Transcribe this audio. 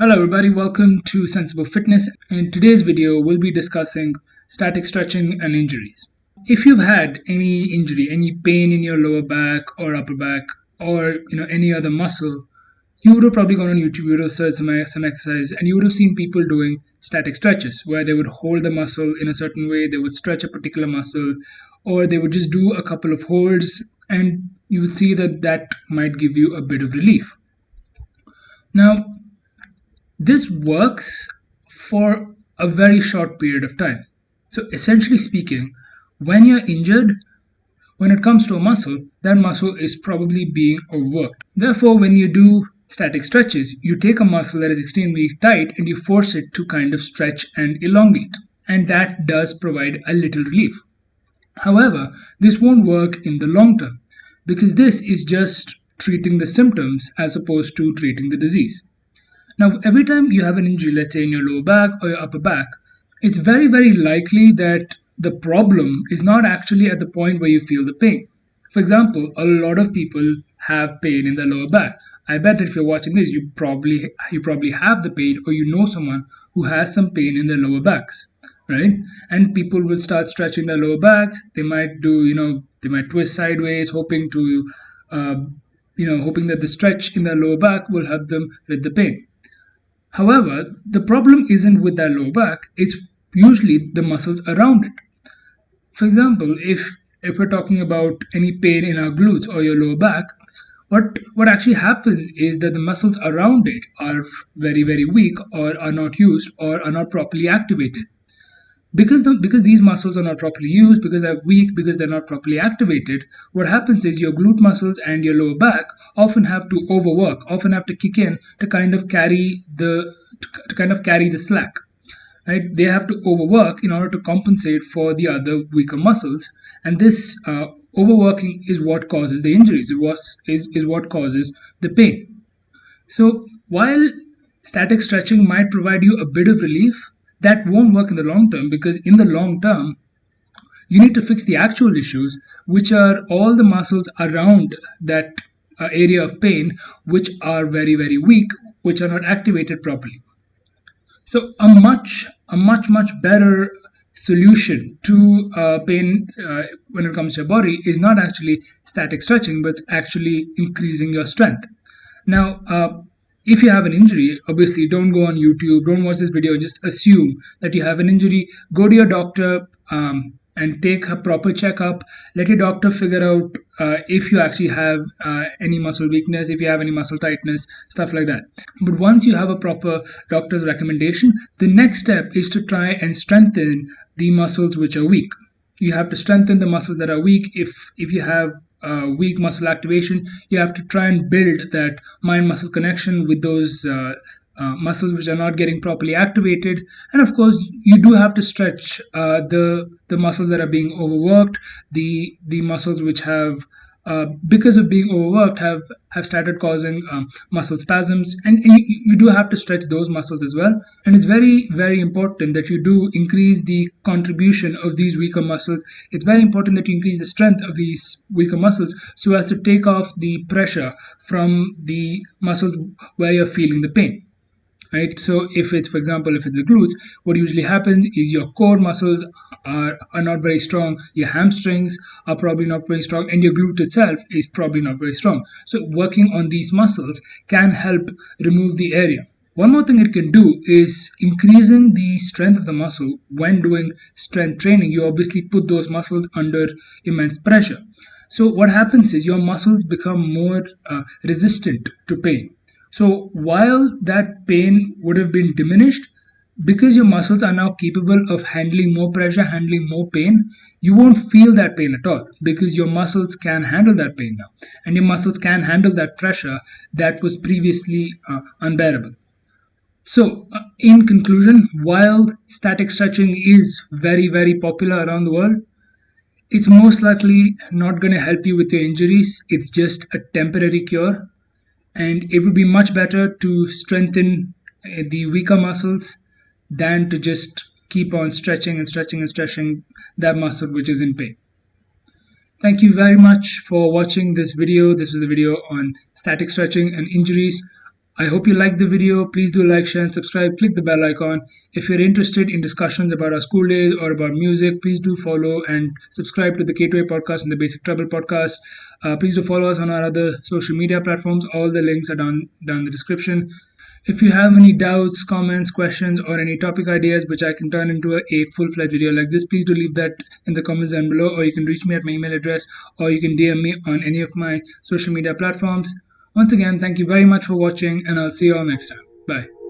Hello everybody, welcome to Sensible Fitness. In today's video, we'll be discussing static stretching and injuries. If you've had any injury, any pain in your lower back or upper back or any other muscle, you would have probably gone on YouTube, you would have searched some exercise and you would have seen people doing static stretches where they would hold the muscle in a certain way, they would stretch a particular muscle, or they would just do a couple of holds and you would see that might give you a bit of relief. Now, this works for a very short period of time. So essentially speaking, when you're injured, when it comes to a muscle, that muscle is probably being overworked. Therefore, when you do static stretches, you take a muscle that is extremely tight and you force it to kind of stretch and elongate. And that does provide a little relief. However, this won't work in the long term because this is just treating the symptoms as opposed to treating the disease. Now, every time you have an injury, let's say in your lower back or your upper back, it's very, very likely that the problem is not actually at the point where you feel the pain. For example, a lot of people have pain in their lower back. I bet that if you're watching this, you probably have the pain, or you know someone who has some pain in their lower backs, right? And people will start stretching their lower backs. They might they might twist sideways, hoping that the stretch in their lower back will help them rid the pain. However, the problem isn't with that lower back, it's usually the muscles around it. For example, if we're talking about any pain in our glutes or your lower back, what actually happens is that the muscles around it are very, very weak or are not used or are not properly activated. Because these muscles are not properly used, because they're weak, because they're not properly activated, what happens is your glute muscles and your lower back often have to overwork, often have to kick in to kind of carry the slack. Right? They have to overwork in order to compensate for the other weaker muscles, and this overworking is what causes the injuries. Is what causes the pain. So while static stretching might provide you a bit of relief, that won't work in the long term, because in the long term, you need to fix the actual issues, which are all the muscles around that area of pain, which are very, very weak, which are not activated properly. So a much better solution to pain when it comes to your body is not actually static stretching, but it's actually increasing your strength. Now, if you have an injury, obviously don't go on YouTube, don't watch this video and just assume that you have an injury. Go to your doctor and take a proper checkup. Let your doctor figure out if you actually have any muscle weakness, if you have any muscle tightness, stuff like that. But once you have a proper doctor's recommendation, the next step is to try and strengthen the muscles which are weak. You have to strengthen the muscles that are weak. If you have weak muscle activation, you have to try and build that mind-muscle connection with those muscles which are not getting properly activated. And of course, you do have to stretch the muscles that are being overworked, the muscles which have because of being overworked have started causing muscle spasms, and you do have to stretch those muscles as well. And it's very, very important that you do increase the contribution of these weaker muscles. It's very important that you increase the strength of these weaker muscles so as to take off the pressure from the muscles where you're feeling the pain. Right? So if it's, for example, if it's the glutes, what usually happens is your core muscles are not very strong, your hamstrings are probably not very strong, and your glute itself is probably not very strong. So working on these muscles can help remove the area. One more thing it can do is increasing the strength of the muscle. When doing strength training, you obviously put those muscles under immense pressure. So what happens is your muscles become more resistant to pain. So while that pain would have been diminished, because your muscles are now capable of handling more pressure, handling more pain, you won't feel that pain at all because your muscles can handle that pain now. And your muscles can handle that pressure that was previously unbearable. So in conclusion, while static stretching is very, very popular around the world, it's most likely not going to help you with your injuries. It's just a temporary cure. And it would be much better to strengthen the weaker muscles than to just keep on stretching and stretching and stretching that muscle which is in pain. Thank you very much for watching this video. This was a video on static stretching and injuries. I hope you liked the video. Please do like, share, and subscribe. Click the bell icon. If you're interested in discussions about our school days or about music, please do follow and subscribe to the K2A podcast and the Basic Trouble podcast. Please do follow us on our other social media platforms. All the links are down in the description. If you have any doubts, comments, questions, or any topic ideas which I can turn into a full-fledged video like this, please do leave that in the comments down below, or you can reach me at my email address, or you can DM me on any of my social media platforms. Once again, thank you very much for watching, and I'll see you all next time. Bye.